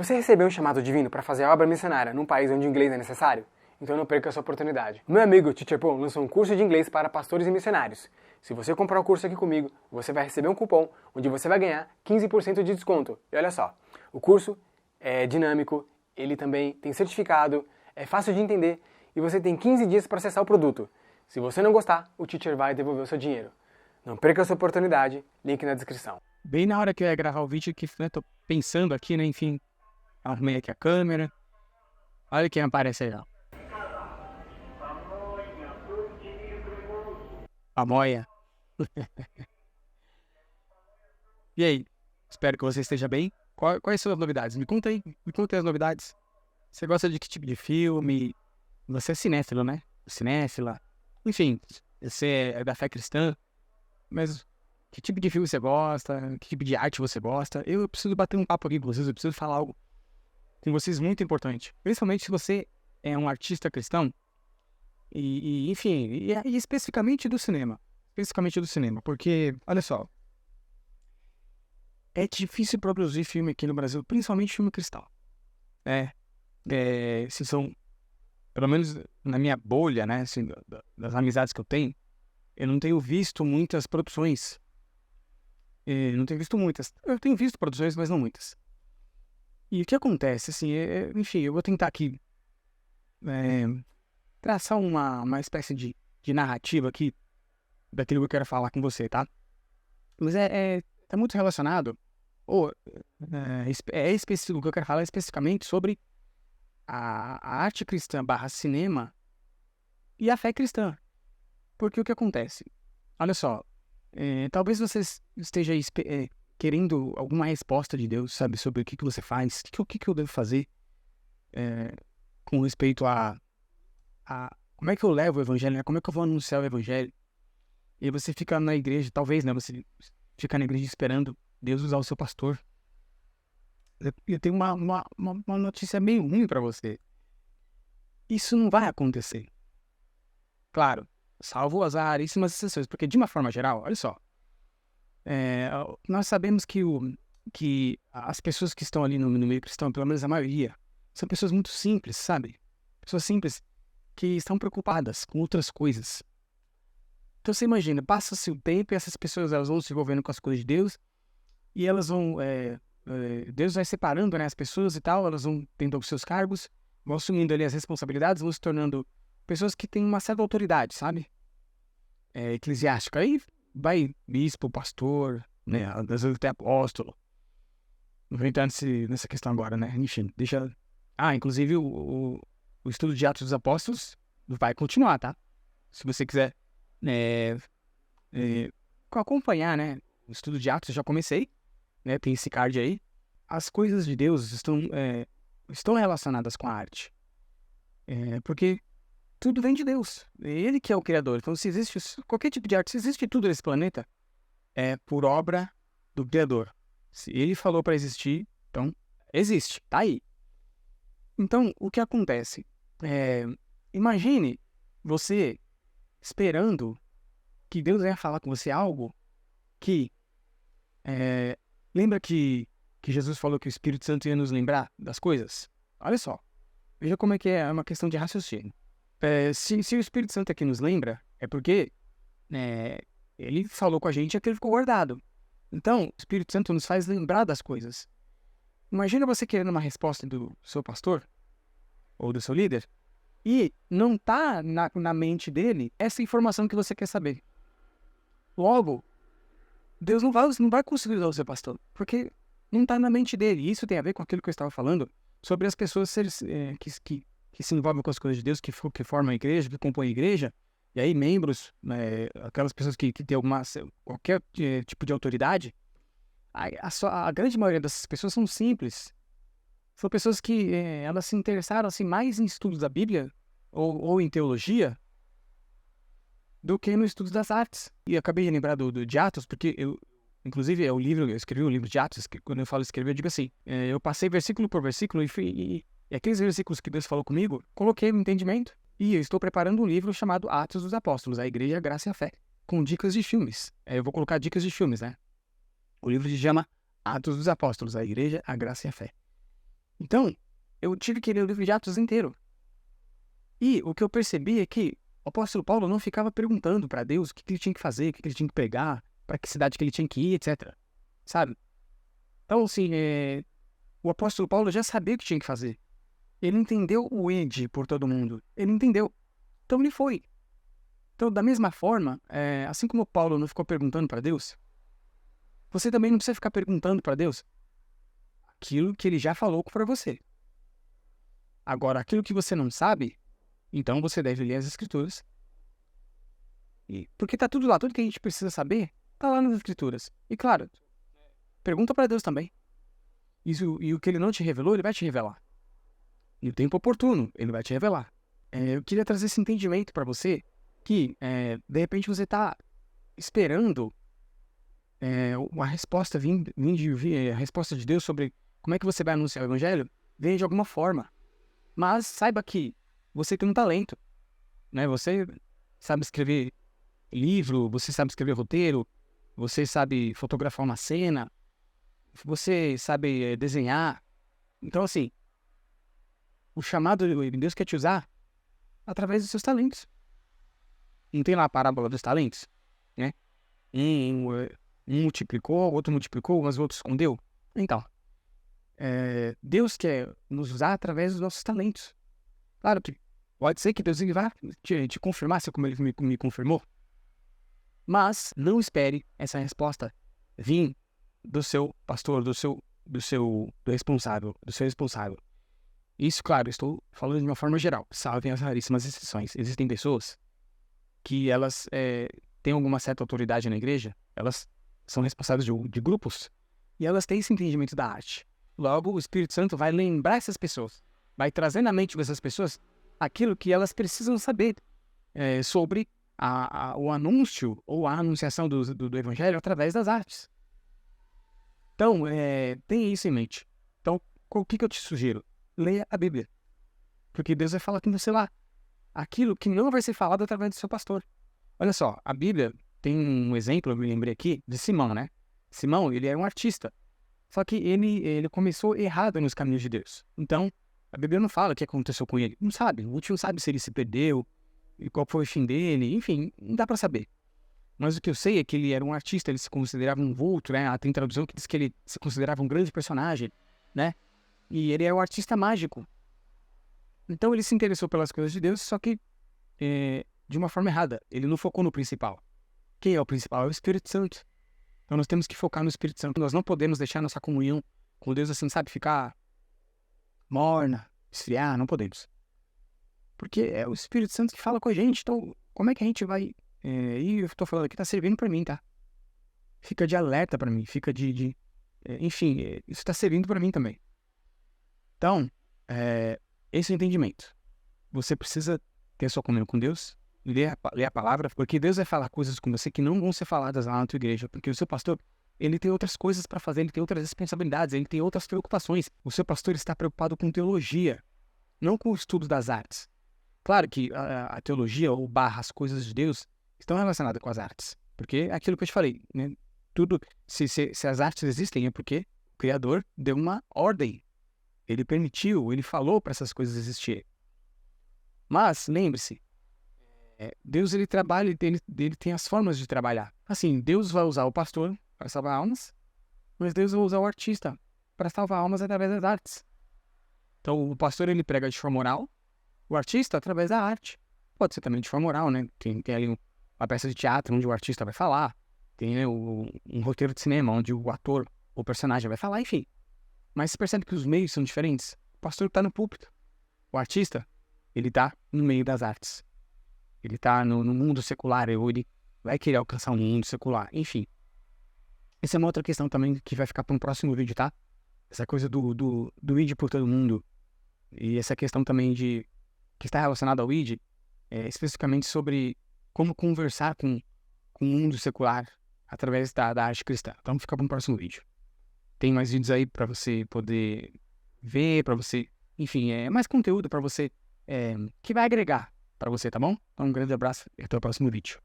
Você recebeu um chamado divino para fazer obra missionária num país onde o inglês é necessário? Então não perca essa oportunidade. Meu amigo Teacher Paul lançou um curso de inglês para pastores e missionários. Se você comprar o curso aqui comigo, você vai receber um cupom onde você vai ganhar 15% de desconto. E olha só, o curso é dinâmico, ele também tem certificado, é fácil de entender e você tem 15 dias para acessar o produto. Se você não gostar, o teacher vai devolver o seu dinheiro. Não perca essa oportunidade, link na descrição. Bem na hora que eu ia gravar o vídeo, que tô pensando aqui, né, enfim, arrumei aqui a câmera. Olha quem aparece aí, ó. Pamonha. E aí? Espero que você esteja bem. Quais são as novidades? Me conta aí, me conta aí as novidades. Você gosta de que tipo de filme? Você é cinéfilo, né? Cinéfila. Enfim, você é da fé cristã. Mas que tipo de filme você gosta? Que tipo de arte você gosta? Eu preciso bater um papo aqui com vocês, eu preciso falar algo com vocês muito importante. Principalmente se você é um artista cristão. Enfim, e especificamente do cinema. Especificamente do cinema. Porque, olha só. É difícil produzir filme aqui no Brasil, principalmente filme cristão. Se são, pelo menos na minha bolha, né, assim, das amizades que eu não tenho visto muitas produções. Não tenho visto muitas. Eu tenho visto produções, mas não muitas. E o que acontece, assim, enfim, eu vou tentar aqui traçar uma espécie de narrativa aqui daquilo que eu quero falar com você, tá? Mas tá muito relacionado, específico, o que eu quero falar é especificamente sobre a arte cristã / cinema e a fé cristã. Porque o que acontece? Olha só, talvez você esteja querendo alguma resposta de Deus, sabe, sobre o que você faz, o que eu devo fazer com respeito a como é que eu levo o evangelho, né? Como é que eu vou anunciar o evangelho? E você fica na igreja, talvez, né, você fica na igreja esperando Deus usar o seu pastor. Eu tenho uma notícia meio ruim pra você. Isso não vai acontecer. Claro, salvo as raríssimas exceções, porque de uma forma geral, olha só, nós sabemos que as pessoas que estão ali no meio cristão, pelo menos a maioria, são pessoas muito simples, sabe? Pessoas simples que estão preocupadas com outras coisas. Então você imagina, passa-se o tempo e essas pessoas elas vão se envolvendo com as coisas de Deus e elas vão, Deus vai separando, né, as pessoas e tal, elas vão tendo os seus cargos, vão assumindo ali as responsabilidades, vão se tornando pessoas que têm uma certa autoridade, sabe? Eclesiástica. Aí vai bispo, pastor, né, às vezes até apóstolo. Não vou entrar nessa questão agora, né? Enfim, deixa... inclusive o estudo de Atos dos Apóstolos vai continuar, tá? Se você quiser acompanhar, né? O estudo de Atos eu já comecei, né? Tem esse card aí. As coisas de Deus estão relacionadas com a arte. Porque tudo vem de Deus. É Ele que é o Criador. Então, se existe qualquer tipo de arte, se existe tudo nesse planeta, é por obra do Criador. Se Ele falou para existir, então existe. Tá aí. Então, o que acontece? Imagine você esperando que Deus venha falar com você algo que... lembra que Jesus falou que o Espírito Santo ia nos lembrar das coisas? Olha só. Veja como é que é uma questão de raciocínio. Se o Espírito Santo aqui nos lembra, é porque ele falou com a gente e aquilo ficou guardado. Então, o Espírito Santo nos faz lembrar das coisas. Imagina você querendo uma resposta do seu pastor ou do seu líder e não está na mente dele essa informação que você quer saber. Logo, Deus não vai conseguir usar o seu pastor, porque não está na mente dele. E isso tem a ver com aquilo que eu estava falando sobre as pessoas que se envolvem com as coisas de Deus, que formam a igreja, que compõem a igreja, e aí membros, aquelas pessoas que têm qualquer tipo de autoridade, a grande maioria dessas pessoas são simples. São pessoas que elas se interessaram assim, mais em estudos da Bíblia ou em teologia do que no estudo das artes. E eu acabei de lembrar de Atos, porque inclusive eu escrevi o livro de Atos, que quando eu falo escrever, eu digo assim, eu passei versículo por versículo e aqueles versículos que Deus falou comigo, coloquei no entendimento. E eu estou preparando um livro chamado Atos dos Apóstolos, a Igreja, a Graça e a Fé, com dicas de filmes. Eu vou colocar dicas de filmes, né? O livro se chama Atos dos Apóstolos, a Igreja, a Graça e a Fé. Então, eu tive que ler o livro de Atos inteiro. E o que eu percebi é que o apóstolo Paulo não ficava perguntando para Deus o que ele tinha que fazer, o que ele tinha que pregar, para que cidade que ele tinha que ir, etc. Sabe? Então, assim, o apóstolo Paulo já sabia o que tinha que fazer. Ele entendeu o id por todo mundo. Ele entendeu. Então ele foi. Então, da mesma forma, assim como Paulo não ficou perguntando para Deus, você também não precisa ficar perguntando para Deus aquilo que ele já falou para você. Agora, aquilo que você não sabe, então você deve ler as Escrituras. Porque tá tudo lá, tudo que a gente precisa saber, tá lá nas Escrituras. E claro, pergunta para Deus também. E o que ele não te revelou, ele vai te revelar. E o tempo oportuno, ele vai te revelar. Eu queria trazer esse entendimento para você, que de repente você tá esperando a resposta a resposta de Deus sobre como é que você vai anunciar o Evangelho, vem de alguma forma. Mas saiba que você tem um talento, né? Você sabe escrever livro, você sabe escrever roteiro, você sabe fotografar uma cena, você sabe desenhar. Então, assim, o chamado de Deus quer te usar através dos seus talentos. Não tem lá a parábola dos talentos, né? Um multiplicou, outro multiplicou, mas o outro escondeu. Então, Deus quer nos usar através dos nossos talentos. Claro que pode ser que Deus vá te confirmar, assim como ele me confirmou. Mas não espere essa resposta vir do seu pastor, do seu responsável. Isso, claro, estou falando de uma forma geral. Salvem as raríssimas exceções. Existem pessoas que elas têm alguma certa autoridade na igreja, elas são responsáveis de grupos, e elas têm esse entendimento da arte. Logo, o Espírito Santo vai lembrar essas pessoas, vai trazer na mente dessas pessoas aquilo que elas precisam saber sobre o anúncio ou a anunciação do Evangelho através das artes. Então, tenha isso em mente. Então, o que eu te sugiro? Leia a Bíblia. Porque Deus vai falar com você lá aquilo que não vai ser falado através do seu pastor. Olha só, a Bíblia tem um exemplo, eu me lembrei aqui, de Simão, né? Simão, ele era um artista. Só que ele começou errado nos caminhos de Deus. Então, a Bíblia não fala o que aconteceu com ele. Não sabe. A gente não sabe se ele se perdeu, e qual foi o fim dele. Enfim, não dá pra saber. Mas o que eu sei é que ele era um artista, ele se considerava um vulto, né? Tem tradução que diz que ele se considerava um grande personagem, né? E ele é um artista mágico. Então ele se interessou pelas coisas de Deus, só que de uma forma errada. Ele não focou no principal. Quem é o principal? É o Espírito Santo. Então nós temos que focar no Espírito Santo. Nós não podemos deixar nossa comunhão com Deus assim, sabe? Ficar morna, esfriar, não podemos. Porque é o Espírito Santo que fala com a gente. Então, como é que a gente vai... e eu tô falando aqui, tá servindo pra mim, tá? Fica de alerta pra mim, fica enfim, isso tá servindo pra mim também. Então, esse é o entendimento. Você precisa ter a sua comunhão com Deus, ler a palavra, porque Deus vai falar coisas com você que não vão ser faladas lá na tua igreja, porque o seu pastor, ele tem outras coisas para fazer, ele tem outras responsabilidades, ele tem outras preocupações. O seu pastor está preocupado com teologia, não com o estudo das artes. Claro que a teologia ou as coisas de Deus estão relacionadas com as artes, porque é aquilo que eu te falei, né? Tudo, se as artes existem é porque o Criador deu uma ordem. Ele permitiu, ele falou para essas coisas existirem. Mas, lembre-se, Deus ele trabalha, ele tem as formas de trabalhar. Assim, Deus vai usar o pastor para salvar almas, mas Deus vai usar o artista para salvar almas através das artes. Então, o pastor ele prega de forma oral, o artista através da arte. Pode ser também de forma oral, né? Tem ali uma peça de teatro onde o artista vai falar, tem, né, um roteiro de cinema onde o ator, o personagem vai falar, enfim. Mas você percebe que os meios são diferentes? O pastor está no púlpito. O artista, ele está no meio das artes. Ele está no mundo secular, ele vai querer alcançar um mundo secular. Enfim. Essa é uma outra questão também que vai ficar para um próximo vídeo, tá? Essa coisa do ID por todo mundo. E essa questão também que está relacionada ao ID, especificamente sobre como conversar com o mundo secular através da arte cristã. Então fica para um próximo vídeo. Tem mais vídeos aí para você poder ver, para você... Enfim, mais conteúdo para você que vai agregar para você, tá bom? Então um grande abraço e até o próximo vídeo.